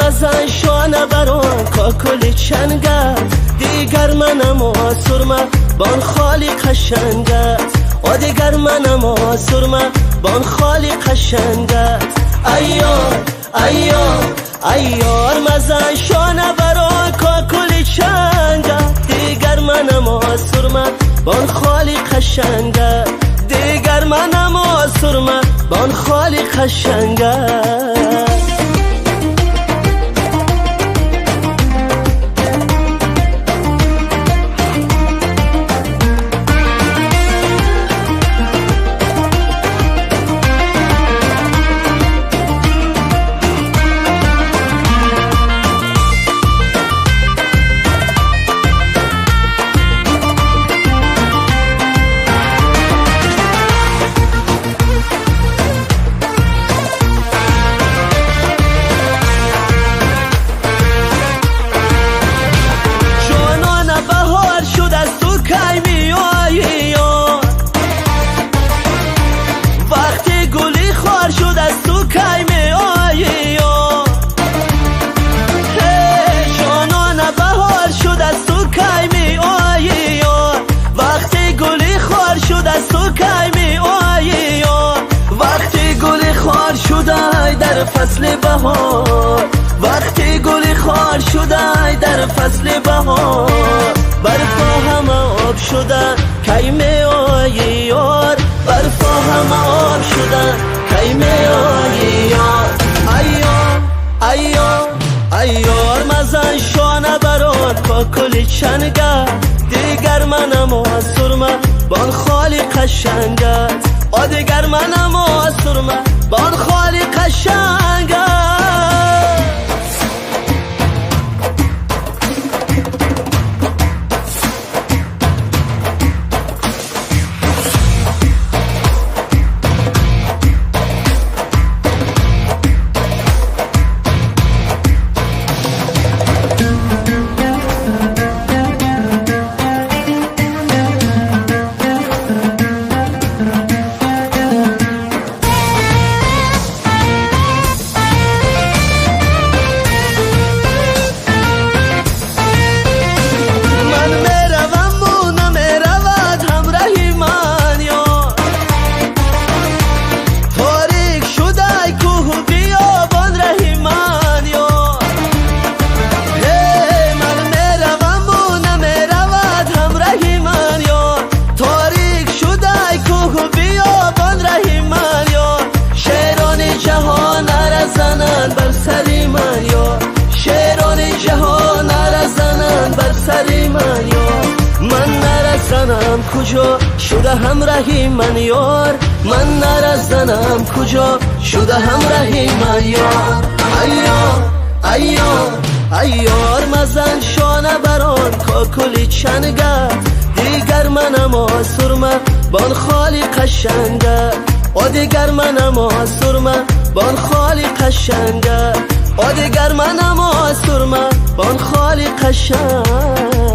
مزن شانه بران کاکل چنگت دیگر منم آسرمه بان خالی قشنگت و دیگر منم آسرمه بان خالی قشنگت ایار ایار ایار مزن شانه بران کاکل چنگت دیگر منم آسرمه بان خالی قشنگت دیگر منم آسرمه بان خالی قشنگت در فصل بهار وقتی گل خار شده در فصل بهار برفا همه آب شده کیمه آی یار برفا همه آب شده کیمه آی یار ایار ایار ایار مزن شانه بران کاکل چنگت دیگر منم آسرمه بان خالی قشنگت و دیگر منم آسرمه بان خالی قشنگت کجا شده همراهی من یار من نرزنم کجا شده همراهی من یار ایار ایار ایار مزن شانه بران کاکل چنگت دیگر منم آسرمه بان خالی قشنگت و دیگر منم آسرمه بان خالی قشنگت و دیگر منم آسرمه بان خالی قشنگت